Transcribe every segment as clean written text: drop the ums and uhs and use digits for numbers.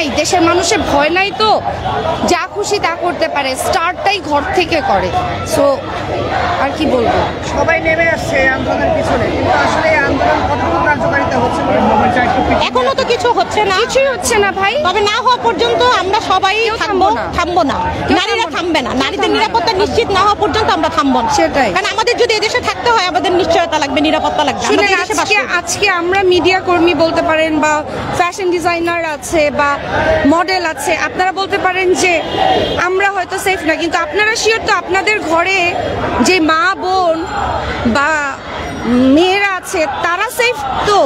নাই, দেশের মানুষের ভয় নাই, তো যা খুশি তা করতে পারে, স্টার্টটাই ঘর থেকে করে। সো আর কি বলবো, সবাই নেমে আসছে আন্দোলনের পিছনে, কিন্তু আসলে এই আন্দোলন কতটুকু কার্যকারিতা হচ্ছে? এখনো তো কিছু হচ্ছে না, কিছুই হচ্ছে না ভাই। তবে না হওয়া পর্যন্ত আমরা সবাই থামবো না, নারীরা থামবে না, নারীদের নিরাপত্তা নিশ্চিত না হওয়া পর্যন্ত আমরা থামবো না। সেটাই, কারণ আমাদের যদি এদেশে থাকতে হয় আমাদের নিশ্চয়তা লাগবে, নিরাপত্তা লাগবে। আজকে আমরা মিডিয়া কর্মী বলতে পারেন, বা ফ্যাশন ডিজাইনার আছে বা মডেল আছে, আপনারা বলতে পারেন যে আমরা হয়তো সেফ না, কিন্তু আপনারা শিওর তো আপনাদের ঘরে যে মা বোন বা মেয়েরা আছে তারা সেফ তো?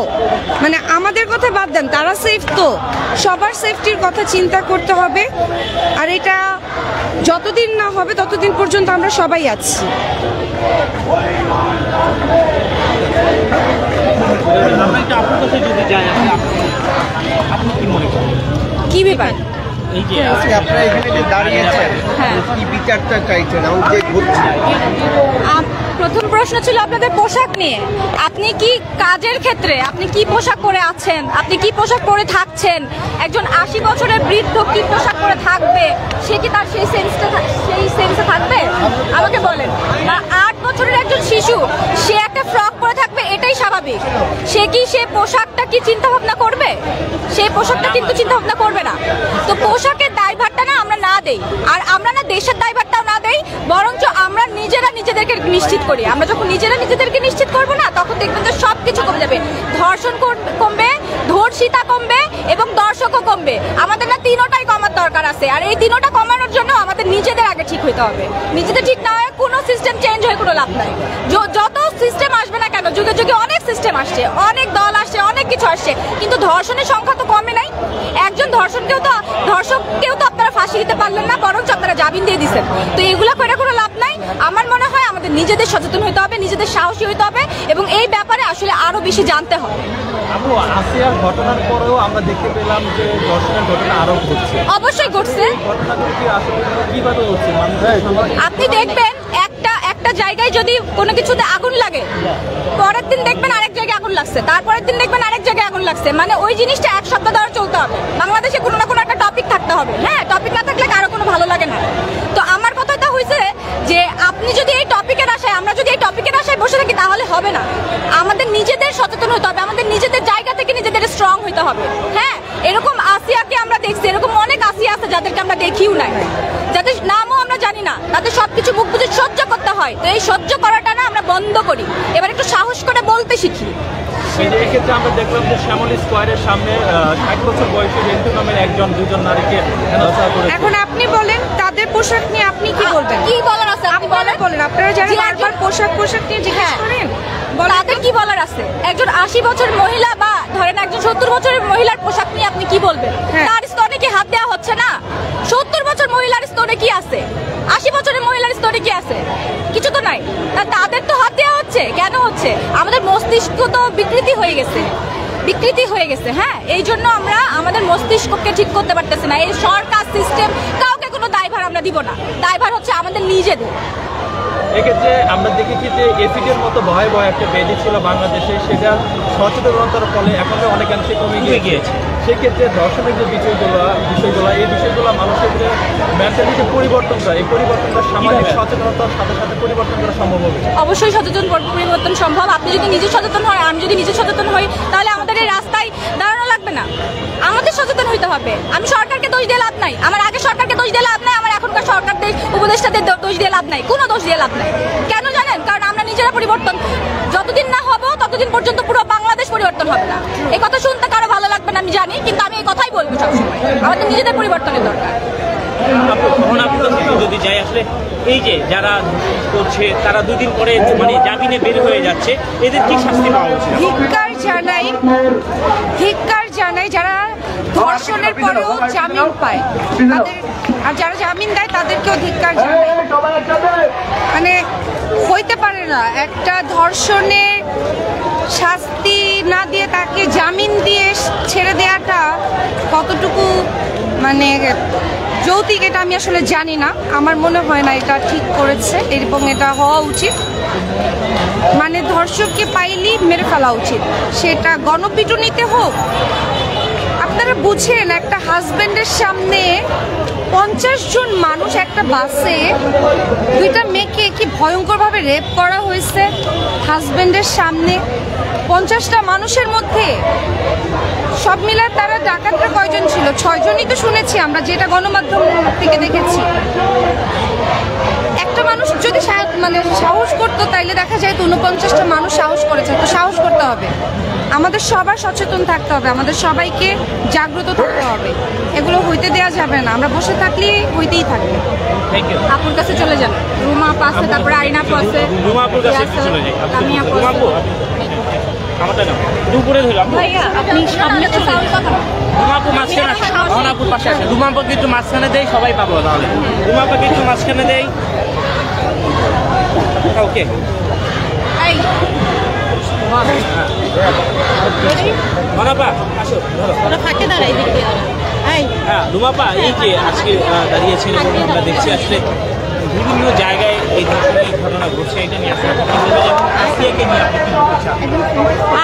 মানে আমাদের কথা বাদ দেন, তারা সেফ তো? সবার সেফটির কথা চিন্তা করতে হবে। আর এটা যতদিন না হবে ততদিন পর্যন্ত আমরা সবাই আছি। কি ব্যাপার? আপনারা এখানে যে দাঁড়িয়েছেন, কি বিচারটা চাইছেন এবং যে ঘটছে? প্রথম প্রশ্ন ছিল আপনাদের পোশাক নিয়ে। আপনি কি কাজের ক্ষেত্রে আপনি কি পোশাক পরে আছেন, আপনি কি পোশাক পরে থাকছেন? একজন 80 বছরের বৃদ্ধ কি পোশাক পরে থাকবে? সে কি তার সেই সেন্সে থাকবে? আমাকে বলেন। 8 বছরের একজন শিশু সে একটা ফ্রক পরে থাকবে, এটাই স্বাভাবিক। সে পোশাকটা কি চিন্তা ভাবনা করবে? সেই পোশাকটা কিন্তু চিন্তা ভাবনা করবে না। তো পোশাকের দায়ভারটা না আমরা না দেই, আর আমরা না দেশের দায়ভারটাও না দেই, বরঞ্চ আমরা নিজেদেরকে নিশ্চিত করি। আমরা যখন নিজেদেরকে নিশ্চিত করবো না, তখন দেখবেন যে সবকিছু কমে যাবে। ধর্ষণ কমবে, ধর্ষিতা কমবে এবং দর্শকও কমবে। আমাদের না তিনোটাই কমার দরকার আছে, আর এই তিনোটা কমানোর জন্য আমাদের নিজেদের আগে ঠিক হইতে হবে। নিজেদের ঠিক না হয় কোনো সিস্টেম চেঞ্জ হয়ে কোনো লাভ নাই। যত সিস্টেম আসবে না কেন, যুগে যুগে অনেক সিস্টেম আসছে, অনেক দল আসছে, অনেক কিছু আসছে, কিন্তু ধর্ষণের সংখ্যা তো কমে নাই। একজন ধর্ষককেও তো আপনারা ফাঁসি দিতে পারলেন না, বরঞ্চ আপনারা জামিন দিয়ে দিচ্ছেন। তো এগুলা করে কোনো লাভ নাই। আমার মনে হয় আমাদের নিজেদের সচেতন হতে হবে, নিজেদের সাহসী হতে হবে, এবং এই ব্যাপারে আসলে আরো বেশি জানতে হবে। আপু, আসিয়ার ঘটনার পরেও আমরা দেখতে পেলাম যে ধর্ষণের ঘটনা আরো ঘটছে। অবশ্যই ঘটছে। ঘটনাগুলো কি আসলে কিভাবে হচ্ছে? আপনি দেখবেন একটা জায়গায় যদি কোনো কিছুতে আগুন লাগে, পরের দিন দেখবেন আরেক জায়গায় আগুন লাগছে, তারপরের দিন দেখবেন আরেক জায়গায় আগুন লাগছে। মানে ওই জিনিসটা এক সপ্তাহ ধরে চলতে হবে। বাংলাদেশে কোনো না কোনো একটা টপিক থাকতে হবে। হ্যাঁ, টপিক না থাকলে কারো কোনো ভালো লাগে না। তো আমার কথাটা হয়েছে যে আপনি যদি এই টপিকের আশায়, আমরা যদি এই টপিকের আশায় বসে থাকি তাহলে হবে না। আমাদের নিজেদের সচেতন হতে হবে, আমাদের নিজেদের জায়গা থেকে নিজেদের স্ট্রং হতে হবে। হ্যাঁ, এরকম আসিয়াকে আমরা দেখছি, এরকম অনেক আসিয়া আছে যাদেরকে আমরা দেখিও নাই, যাদের নামও আমরা জানি না, তাদের সবকিছু মুখ বুঝে সহ্য করতে হয়। তো এই সহ্য করাটা না আমরা বন্ধ করি, এবার একটু সাহস করে বলতে শিখি। এক্ষেত্রে আমরা দেখলাম যে শ্যামলী স্কোয়ারের সামনে 60 বছর বয়সী রেন্টু নামের দুজন নারীকে হেনস্থা করেছে। এখন আপনি বলেন, তাদের পোশাক নিয়ে আপনি কি বলবেন? কি বলার আছে আপনি বলেন। আপনারা যারা বারবার পোশাক নিয়ে জিজ্ঞেস করেন, তাদের কি বলার আছে? একজন 80 বছর মহিলা বা ধরেন একজন 70 বছরের মহিলার পোশাক নিয়ে আপনি কি বলবেন? তার স্তনে কি হাত দেওয়া হচ্ছে না? 70 বছর মহিলার স্তনে কি আছে? 80 বছরের মহিলার স্তনে কি আছে? কিছু তো নাই। তাদের তো হাত দেওয়া হচ্ছে। কেন হচ্ছে? আমাদের মস্তিষ্ক তো বিকৃতি হয়ে গেছে। হ্যাঁ, এই জন্য আমরা আমাদের মস্তিষ্ককে ঠিক করতে পারতেছি না। এই সরকার সিস্টেম কাউকে কোনো দায়ভার আমরা দিব না, দায়ভার হচ্ছে আমাদের নিজেদের। এক্ষেত্রে আমরা দেখেছি যে এসিডের মতো ভয়াবহ একটা ব্যাধি ছিল বাংলাদেশে, সেটা সচেতনতার ফলে এখন অনেকাংশে কমে গিয়েছে। সেক্ষেত্রে ধর্ষণের যে বিষয়গুলো এই বিষয়গুলো মানুষের যে মেন্টালিটি পরিবর্তনটা, এই পরিবর্তনটা সামাজিক সচেতনতার সাথে সাথে পরিবর্তন করা সম্ভব হবে। অবশ্যই পরিবর্তন সম্ভব। আপনি যদি নিজে সচেতন হয়, আমি যদি নিজে সচেতন হই, তাহলে আমাদের এই রাস্তায় দাঁড়ানো লাগবে না। আমাদের সচেতন হইতে হবে। আমি সরকারকে দোষ দিয়ে লাভ নাই, আমার আগে সরকারকে দোষ দিয়ে লাভ নাই, আমার এখনকার সরকারদের উপদেষ্টাদের দোষ দিয়ে লাভ নাই, কোনো দোষ দিয়ে লাভ নাই। কেন জানেন? কারণ আমরা নিজেরা পরিবর্তন যতদিন না হব ততদিন পর্যন্ত পুরো বাংলাদেশ পরিবর্তন হবে না। এই কথা শুনতে কারো ভালো লাগবে না আমি জানি, কিন্তু আমি এই কথাই বলবো সবসময়, আমাদের নিজেদের পরিবর্তনের দরকার। যদি যাই আসলে এই যে যারা করছে তারা 2 দিন পরে মানে জামিনে বের হয়ে যাচ্ছে, এদের কি শাস্তি পাওয়া উচিত? ধিক্কার জানাই যারা ধর্ষণের পরেও জামিন পায়, আর যারা জামিন দেয় তাদেরকেও ধিক্কার জানাই। মানে হইতে পারে না একটা ধর্ষণের শাস্তি না দিয়ে তাকে জামিন দিয়ে ছেড়ে দেওয়াটা কতটুকু মানে যৌক্তিক, এটা আমি আসলে জানি না। আমার মনে হয় না এটা ঠিক করেছে এবং এটা হওয়া উচিত। মানে ধর্ষককে পাইলেই মেরে ফেলা উচিত, সেটা গণপিটুনিতে হোক আপনারা বুঝেন একটা হাজবেন্ডের সামনে 50 জন মানুষ একটা বাসে 2টা মেয়েকে কি ভয়ঙ্করভাবে রেপ করা হয়েছে হাজবেন্ডের সামনে 50টা মানুষের মধ্যে। সব মিলে তারা ডাকাতরা কয়জন ছিল? 6 জনই তো শুনেছি আমরা, যেটা গণমাধ্যম থেকে দেখেছি। একটা মানুষ যদি মানে সাহস করতো তাইলে দেখা যায় তো 49টা মানুষ সাহস করেছে। তো সাহস করতে হবে, আমাদের সবার সচেতন থাকতে হবে, আমাদের সবাইকে জাগ্রত থাকতে হবে। এগুলো হইতে দেওয়া যাবে না, আমরা বসে থাকলে হইতেই থাকবে। আপুর কাছে চলে যান। রুমা আপু আছে, তারপরে আরিনা আপু আছে, রুমা আপুর কাছে একটু চলে যাই। আমি আপু রুমা আপু আমারটা নাও, দুপুরে ধরলাম। ভাইয়া আপনি সামনে চলে যান। রুমা আপু মাঝখানে আসে, রহন আপুর পাশে আসে। রুমা আপুকে একটু মাঝখানে দেই, সবাই পাবো তাহলে। রুমা আপুকে একটু মাঝখানে দেই। ওকে মানাপা আসো, ধরো। ওরা ফাঁকে দাঁড়াই দিকে। হ্যাঁ রুমাপা, এই যে আজকে দাঁড়িয়েছেন এবং আমরা দেখছি আসলে বিভিন্ন জায়গায় এই ধরনের ঘটনা ঘটছে, এটা নিয়ে আসলে আসিয়াকে নিয়ে আপনি কি বলতে চান?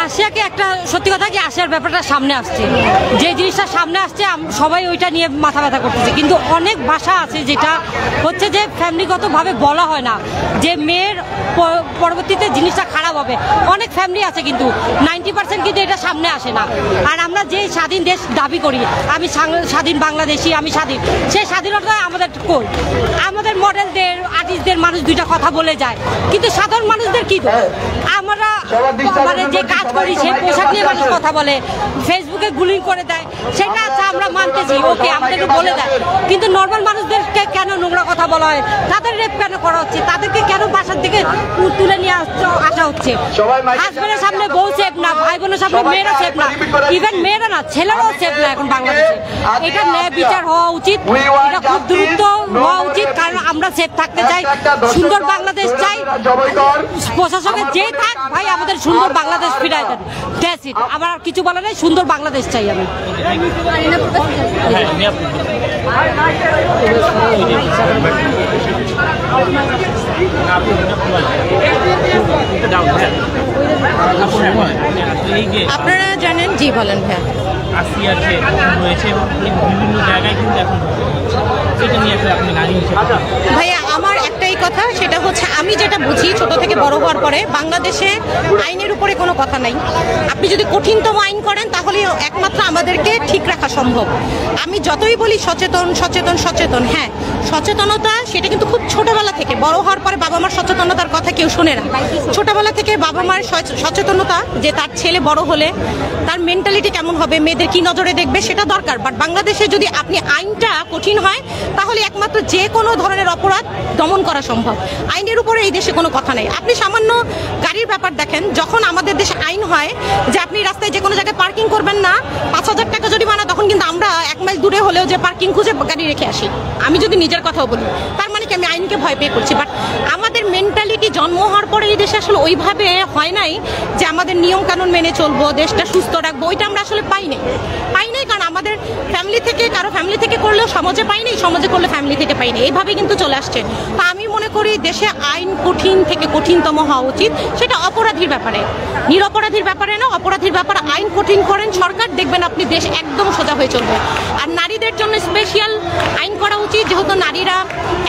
আসিয়াকে একটা সত্যি কথা কি, আসিয়ার ব্যাপারটা সামনে আসছে, যে জিনিসটা সামনে আসছে সবাই ওইটা নিয়ে মাথা ব্যথা করতেছে। কিন্তু অনেক ভাষা আছে যেটা হচ্ছে যে ফ্যামিলিগতভাবে বলা হয় না, যে মেয়ের পরবর্তীতে জিনিসটা খারাপ হবে। অনেক ফ্যামিলি আছে কিন্তু 90% কিন্তু এটা সামনে আসে না। আর আমরা যে স্বাধীন দেশ দাবি করি, আমি স্বাধীন বাংলাদেশি, আমি স্বাধীন, সেই স্বাধীনতা আমাদের কই? আমাদের মডেলদের, আর্টিস্টদের মানুষ 2টা কথা বলে যায়, কিন্তু সাধারণ মানুষদের কি দোষ? আমরা মানে যে কাজ করি সেই পোশাক নিয়ে মানুষ কথা বলে, ফেসবুকে গুলিং করে দেয়, সেটা আচ্ছা আমরা মানতেছি, ওকে আমাদেরকে বলে দেয়। কিন্তু নর্মাল মানুষদেরকে কেন নোংরা কথা বলা হয়? তাদের রেপ কেন করা হচ্ছে? তাদেরকে কেন বাসার দিকে তুলে নিয়ে আসা হচ্ছে? হাজবেন্ডের সামনে বউ সেফ না, ভাই বোনের সামনে মেয়েরা সেফ না, ইভেন মেয়েরা না, ছেলেরাও সেফ না এখন বাংলাদেশে। এটা ন্যায় বিচার হওয়া উচিত, এটা খুব দ্রুত হওয়া উচিত, কারণ আমরা সেফ থাকতে চাই, সুন্দর বাংলাদেশ চাই। প্রশাসকের যে থাক ভাই, আমাদের সুন্দর বাংলাদেশ ফিরাই দেন, দ্যাটস ইট। আমার আর কিছু বলা নেই, সুন্দর বাংলাদেশ চাই আমি। আপনারা জানেন, জি বলেন ভাই। আসিয়ার যে রয়েছে বিভিন্ন জায়গায় কিন্তু এখন এটা নিয়ে আসলে আপনি নারী হিসেবে ভাইয়া আমার একটাই কথা, সেটা হচ্ছে আমি যেটা বুঝি ছোট থেকে বড় হওয়ার পরে, বাংলাদেশে আইনের উপরে কোনো কথা নাই। আপনি যদি কঠিনতম আইন করেন তাহলে একমাত্র আমাদেরকে ঠিক রাখা সম্ভব। আমি যতই বলি সচেতন সচেতন সচেতন, হ্যাঁ সচেতনতা সেটা কিন্তু খুব ছোটবেলা থেকে, বড় হওয়ার পরে বাবা মার সচেতনতার কথা কেউ শোনে না। ছোটবেলা থেকে বাবা মার সচেতনতা যে তার ছেলে বড় হলে তার মেন্টালিটি কেমন হবে, মেয়েদের কি নজরে দেখবে, সেটা দরকার। বাট বাংলাদেশে যদি আপনি আইনটা কঠিন হয় তাহলে একমাত্র যে কোনো ধরনের অপরাধ দমন করা সম্ভব। আইনের উপরে এই দেশে কোনো কথা নেই। আপনি সামান্য গাড়ির ব্যাপার দেখেন, যখন আমাদের দেশে আইন হয় যে আপনি রাস্তায় যে কোনো জায়গায় পার্কিং করবেন না, 5,000 টাকা জরিমানা, তখন কিন্তু আমরা 1 মাইল দূরে হলেও যে পার্কিং খুঁজে গাড়ি রেখে আসি। আমি যদি নিজের কথাও বলি, তার মানে কি আমি আইনকে ভয় পেয়ে করছি? বাট আমাদের মেন্টালিটি জন্ম হওয়ার পরে এই দেশে আসলে ওইভাবে হয় নাই যে আমাদের নিয়ম কানুন মেনে চলবো, দেশটা সুস্থ রাখবো, ওইটা আমরা আসলে পাই নাই। কারণ আমাদের ফ্যামিলি থেকে, কারো ফ্যামিলি থেকে করলেও সমাজে পাইনি, সমাজে করলে ফ্যামিলি থেকে পাইনি, এইভাবে কিন্তু চলে আসছে। তা আমি মনে করি দেশে আইন কঠিন থেকে কঠিনতম হওয়া উচিত, সেটা অপরাধীর ব্যাপারে, নিরপরাধীর ব্যাপারে না। অপরাধীর ব্যাপারে আইন কঠিন করেন সরকার, দেখবেন আপনি দেশ একদম সোজা হয়ে চলবে। আর নারীদের জন্য স্পেশাল আইন করা উচিত, যেহেতু নারীরা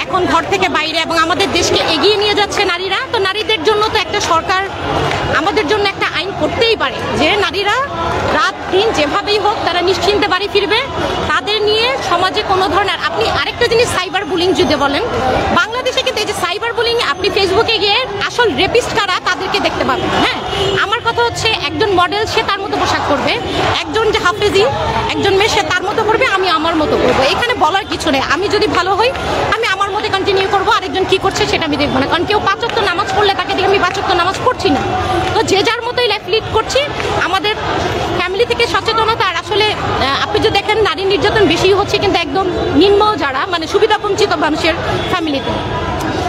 এখন ঘর থেকে বাইরে এবং আমাদের দেশকে এগিয়ে নিয়ে যাচ্ছে নারীরা, তো নারীদের জন্য তো একটা সরকার আমাদের জন্য একটা আইন করতেই পারে, যে নারীরা রাত দিন যেভাবেই হোক তারা নিশ্চিন্তে বাড়ি ফিরবে, তাদের নিয়ে সমাজে কোনো ধরনের। আপনি আরেকটা জিনিস, সাইবার বুলিং যদি বলেন, বাংলাদেশে কিন্তু এই যে সাইবার বুলিং, আপনি ফেসবুকে গিয়ে আসল রেপিস্ট কারা তাদেরকে দেখতে পাবেন। হ্যাঁ, আমার কথা হচ্ছে একজন মডেল সে তার মতো পোশাক করবে, একজন যে হাফেজি একজন মেয়ে সে তার মতো করবে, আমি আমার মতো করবো। এখানে বলার কিছু নেই। আমি যদি ভালো হই আমি আমার মতো কন্টিনিউ করবো, আরেকজন কি করছে সেটা আমি দেখবো না। কারণ কেউ 5 ওয়াক্ত নামাজ পড়লে তাকে দেখে আমি 5 ওয়াক্ত নামাজ পড়ছি না। তো যে যার মতোই লাইফ লিড করছি। আমাদের ফ্যামিলি থেকে সচেতনতা। আর আসলে আপনি যদি দেখেন নারী নির্যাতন বেশি হচ্ছে কিন্তু একদম নিম্ন যারা, মানে সুবিধা বঞ্চিত মানুষের ফ্যামিলিতে,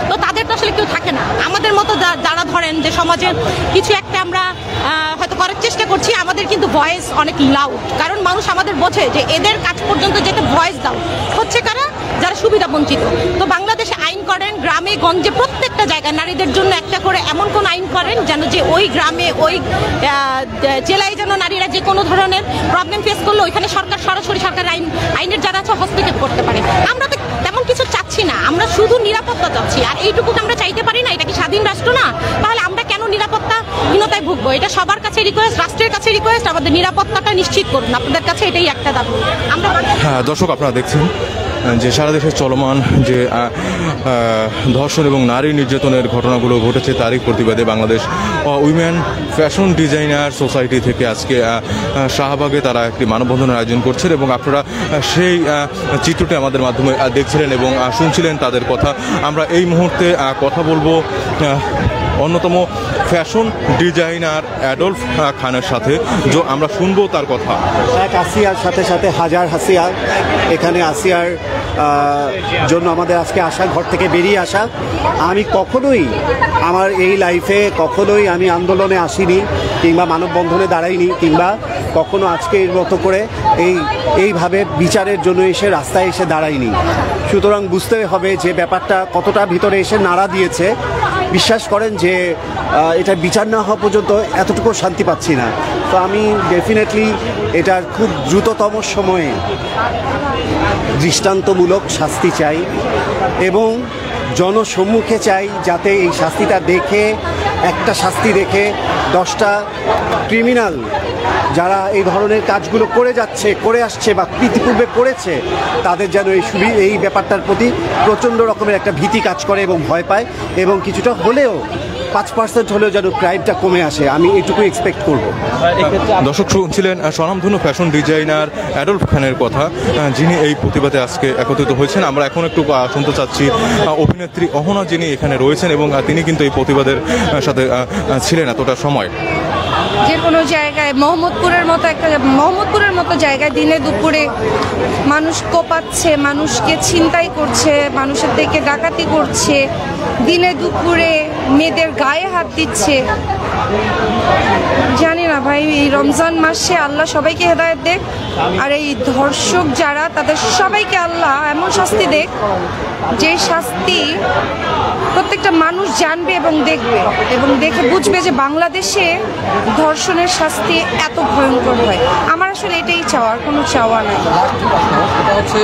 তো তাদের তো আসলে কেউ থাকে না। আমাদের মতো যারা ধরেন যে সমাজের কিছু একটা আমরা হয়তো করার চেষ্টা করছি, আমাদের কিন্তু ভয়েস অনেক লাউড, কারণ মানুষ আমাদের বোঝে যে এদের কাজ পর্যন্ত যেতে ভয়েস দাও হচ্ছে কারা, যারা সুবিধা বঞ্চিত। তো বাংলাদেশে আইন করেন গ্রামে গঞ্জে প্রত্যেকটা জায়গায় নারীদের জন্য একটা করে এমন কোন আইন করেন যেন যে ওই গ্রামে ওই জেলায় যেন নারীরা যে কোনো ধরনের প্রবলেম ফেস করলে ওইখানে সরকার সরাসরি সরকার আইনের যারা আছে হস্তক্ষেপ করতে পারে। আমরা তো তেমন কিছু চাচ্ছি না, আমরা শুধু নিরাপত্তা চাচ্ছি। আর এইটুকু আমরা চাইতে পারি না? এটা কি স্বাধীন রাষ্ট্র না? তাহলে আমরা কেন নিরাপত্তাহীনতায় ভুগবো? এটা সবার কাছে রিকোয়েস্ট, রাষ্ট্রের কাছে রিকোয়েস্ট, আমাদের নিরাপত্তাটা নিশ্চিত করুন। আপনাদের কাছে এটাই একটা দাবি। আমরা দর্শক, আপনারা দেখছেন যে সারা দেশে চলমান যে ধর্ষণ এবং নারী নির্যাতনের ঘটনাগুলো ঘটেছে তারই প্রতিবাদে Bangladesh women fashion designer society থেকে আজকে শাহবাগে তারা একটি মানববন্ধনের আয়োজন করছেন এবং আপনারা সেই চিত্রটি আমাদের মাধ্যমে দেখছিলেন এবং শুনছিলেন তাদের কথা। আমরা এই মুহূর্তে কথা বলবো অন্যতম ফ্যাশন ডিজাইনার অ্যাডলফ খানের সাথে, যে আমরা শুনবো তার কথা। এক আসিয়ার সাথে সাথে হাজার হাসিয়া। এখানে আসিয়ার জন্য আমাদের আজকে আসা, ঘর থেকে বেরিয়ে আসা। আমি কখনোই আমার এই লাইফে কখনোই আমি আন্দোলনে আসিনি কিংবা মানববন্ধনে দাঁড়াইনি কিংবা কখনো আজকে এর মতো করে এইভাবে বিচারের জন্য এসে রাস্তায় এসে দাঁড়াইনি। সুতরাং বুঝতে হবে যে ব্যাপারটা কতটা ভিতরে এসে নাড়া দিয়েছে। বিশ্বাস করেন যে এটা বিচার না হওয়া পর্যন্ত এতটুকু শান্তি পাচ্ছি না। তো আমি ডেফিনেটলি এটার খুব দ্রুততম সময়ে দৃষ্টান্তমূলক শাস্তি চাই এবং জনসম্মুখে চাই, যাতে এই শাস্তিটা দেখে, একটা শাস্তি দেখে 10টা ক্রিমিনাল যারা এই ধরনের কাজগুলো করে আসছে বা ইতিপূর্বে করেছে, তাদের যেন এই ব্যাপারটার প্রতি প্রচণ্ড রকমের একটা ভীতি কাজ করে এবং ভয় পায় এবং কিছুটা হলেও 5% হলেও যেন ক্রাইমটা কমে আসে। আমি এটুকু এক্সপেক্ট করব। দর্শক, শুনছিলেন স্বনামধন্য ফ্যাশন ডিজাইনার অ্যাডলফ খানের কথা, যিনি এই প্রতিবাদে আজকে একত্রিত হয়েছেন। আমরা এখন একটু শুনতে চাচ্ছি অভিনেত্রী অহনা, যিনি এখানে রয়েছেন এবং তিনি কিন্তু এই প্রতিবাদের সাথে ছিলেন এতটা সময়। যে কোনো জায়গায় মোহাম্মদপুরের মতো জায়গায় দিনে দুপুরে মানুষ কোপাচ্ছে, মানুষকে ছিনতাই করছে, মানুষের থেকে ডাকাতি করছে, দিনে দুপুরে মেয়েদের গায়ে হাত দিচ্ছে। জানি না ভাই, এই রমজান মাসে আল্লাহ সবাইকে হেদায়েত দেখ, আর এই ধর্ষক যারা তাদের সবাইকে আল্লাহ এমন শাস্তি দেখ যে শাস্তি প্রত্যেকটা মানুষ জানবে এবং দেখবে এবং দেখে বুঝবে যে বাংলাদেশে ধর্ষণের শাস্তি এত ভয়ঙ্কর হয়। আমার আসলে এটাই চাওয়ার, কোনো চাওয়া নাই। সেটা হচ্ছে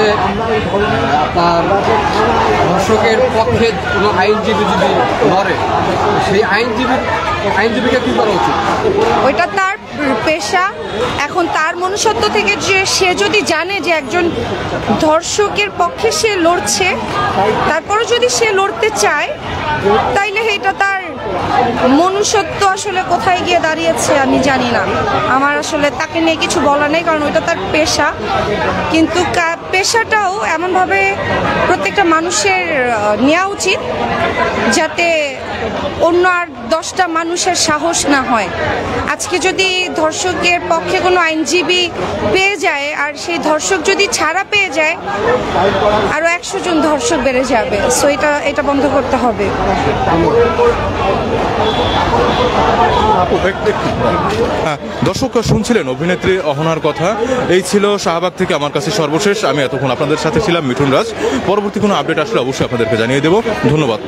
আপনার ধর্ষকের পক্ষে কোনো আইনজীবী যদি লড়ে, সেই আইনজীবীকে কী করা উচিত? ওইটা তার পেশা। এখন তার মনুষ্যত্ব থেকে যে সে যদি জানে যে একজন ধর্ষকের পক্ষে সে লড়ছে, তারপরও যদি সে লড়তে চায়, তাইলে এটা তার মনুষ্যত্ব আসলে কোথায় গিয়ে দাঁড়িয়েছে আমি জানি না। আমার আসলে তাকে নিয়ে কিছু বলা নেই, কারণ ওইটা তার পেশা। কিন্তু পেশাটাও এমনভাবে প্রত্যেকটা মানুষের নেওয়া উচিত যাতে অন্য আর 10টা মানুষের সাহস না হয়। আজকে যদি ধর্ষকের পক্ষে কোনো আইনজীবী পেয়ে যায় আর সেই ধর্ষক যদি ছাড়া পেয়ে যায়, আরও 100 জন ধর্ষক বেড়ে যাবে। সো এটা বন্ধ করতে হবে। দর্শক, শুনছিলেন অভিনেত্রী অহনার কথা। এই ছিল শাহবাগ থেকে আমার কাছে সর্বশেষ। আমি এতক্ষণ আপনাদের সাথে ছিলাম মিঠুন রাজ। পরবর্তী কোনো আপডেট আসলে অবশ্যই আপনাদেরকে জানিয়ে দেব। ধন্যবাদ।